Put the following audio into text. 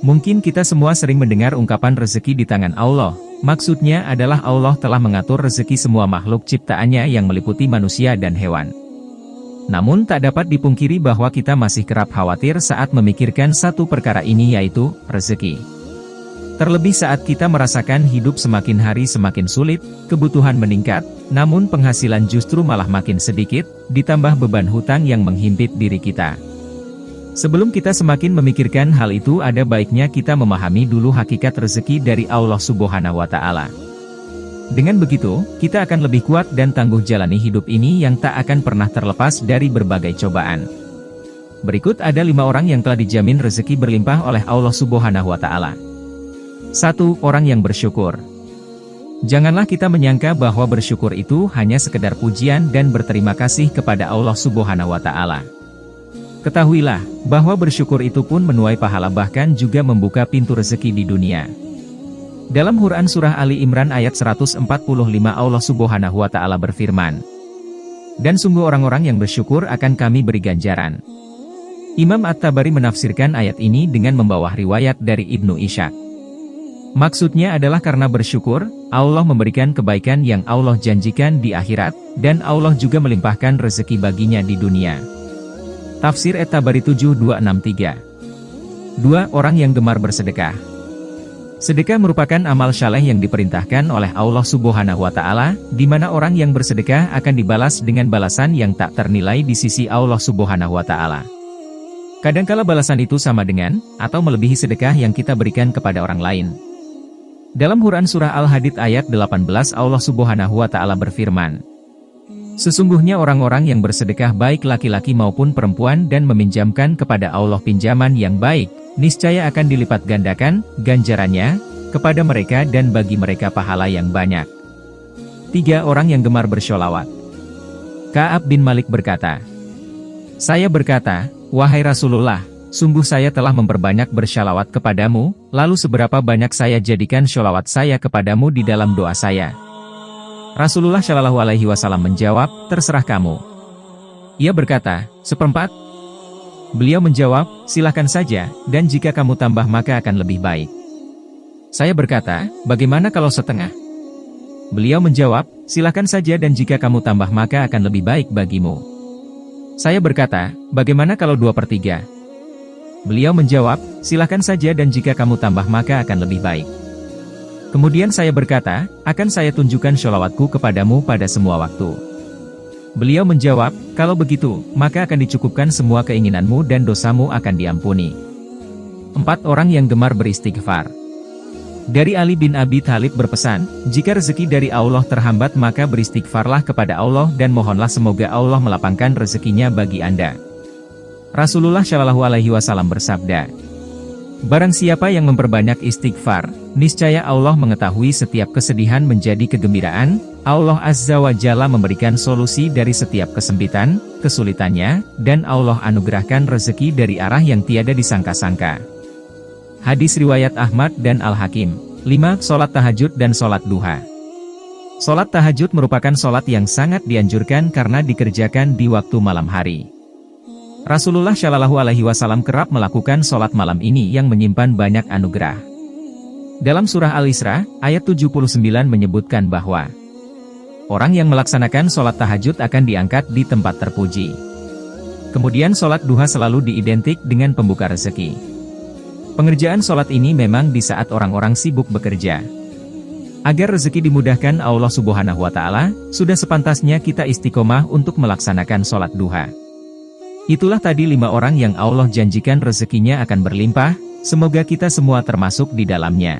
Mungkin kita semua sering mendengar ungkapan rezeki di tangan Allah. Maksudnya adalah Allah telah mengatur rezeki semua makhluk ciptaannya yang meliputi manusia dan hewan. Namun tak dapat dipungkiri bahwa kita masih kerap khawatir saat memikirkan satu perkara ini, yaitu rezeki. Terlebih saat kita merasakan hidup semakin hari semakin sulit, kebutuhan meningkat, namun penghasilan justru malah makin sedikit, ditambah beban hutang yang menghimpit diri kita. Sebelum kita semakin memikirkan hal itu, ada baiknya kita memahami dulu hakikat rezeki dari Allah Subhanahu wa Ta'ala. Dengan begitu, kita akan lebih kuat dan tangguh jalani hidup ini yang tak akan pernah terlepas dari berbagai cobaan. Berikut ada 5 orang yang telah dijamin rezeki berlimpah oleh Allah Subhanahu wa Ta'ala. 1. Orang yang bersyukur. Janganlah kita menyangka bahwa bersyukur itu hanya sekedar pujian dan berterima kasih kepada Allah Subhanahu wa Ta'ala. Ketahuilah, bahwa bersyukur itu pun menuai pahala, bahkan juga membuka pintu rezeki di dunia. Dalam Quran Surah Ali Imran ayat 145 Allah Subhanahu wa Ta'ala berfirman, "Dan sungguh orang-orang yang bersyukur akan kami beri ganjaran." Imam At-Tabari menafsirkan ayat ini dengan membawa riwayat dari Ibnu Ishaq. Maksudnya adalah karena bersyukur, Allah memberikan kebaikan yang Allah janjikan di akhirat, dan Allah juga melimpahkan rezeki baginya di dunia. Tafsir At-Tabari 7263. 2. Orang yang gemar bersedekah. Sedekah merupakan amal saleh yang diperintahkan oleh Allah Subhanahu wa Ta'ala, di mana orang yang bersedekah akan dibalas dengan balasan yang tak ternilai di sisi Allah Subhanahu wa Ta'ala. Kadangkala balasan itu sama dengan, atau melebihi sedekah yang kita berikan kepada orang lain. Dalam Quran Surah Al-Hadid ayat 18 Allah Subhanahu wa Ta'ala berfirman, "Sesungguhnya orang-orang yang bersedekah baik laki-laki maupun perempuan dan meminjamkan kepada Allah pinjaman yang baik, niscaya akan dilipat gandakan ganjarannya kepada mereka dan bagi mereka pahala yang banyak." 3. Orang yang gemar bersholawat. Ka'ab bin Malik berkata, "Saya berkata, wahai Rasulullah, sungguh saya telah memperbanyak bersyalawat kepadamu, lalu seberapa banyak saya jadikan sholawat saya kepadamu di dalam doa saya?" Rasulullah Shallallahu Alaihi Wasallam menjawab, "Terserah kamu." Ia berkata, "1/4?" Beliau menjawab, "Silakan saja, dan jika kamu tambah maka akan lebih baik." Saya berkata, "Bagaimana kalau 1/2?" Beliau menjawab, "Silakan saja dan jika kamu tambah maka akan lebih baik bagimu." Saya berkata, "Bagaimana kalau 2/3?" Beliau menjawab, "Silakan saja dan jika kamu tambah maka akan lebih baik." Kemudian saya berkata, "Akan saya tunjukkan sholawatku kepadamu pada semua waktu." Beliau menjawab, "Kalau begitu, maka akan dicukupkan semua keinginanmu dan dosamu akan diampuni." 4. Orang yang gemar beristighfar. Dari Ali bin Abi Thalib berpesan, "Jika rezeki dari Allah terhambat maka beristighfarlah kepada Allah dan mohonlah semoga Allah melapangkan rezekinya bagi Anda." Rasulullah Shallallahu Alaihi Wasallam bersabda, "Barang siapa yang memperbanyak istighfar, niscaya Allah mengetahui setiap kesedihan menjadi kegembiraan, Allah Azza wa Jalla memberikan solusi dari setiap kesempitan, kesulitannya, dan Allah anugerahkan rezeki dari arah yang tiada disangka-sangka." Hadis riwayat Ahmad dan Al-Hakim. 5. Sholat tahajud dan sholat duha. Sholat tahajud merupakan sholat yang sangat dianjurkan karena dikerjakan di waktu malam hari. Rasulullah Shallallahu Alaihi Wasallam kerap melakukan sholat malam ini yang menyimpan banyak anugerah. Dalam surah Al-Isra, ayat 79 menyebutkan bahwa orang yang melaksanakan sholat tahajud akan diangkat di tempat terpuji. Kemudian sholat duha selalu diidentik dengan pembuka rezeki. Pengerjaan sholat ini memang di saat orang-orang sibuk bekerja. Agar rezeki dimudahkan Allah Subhanahu wa Ta'ala, sudah sepantasnya kita istiqomah untuk melaksanakan sholat duha. Itulah tadi 5 orang yang Allah janjikan rezekinya akan berlimpah, semoga kita semua termasuk di dalamnya.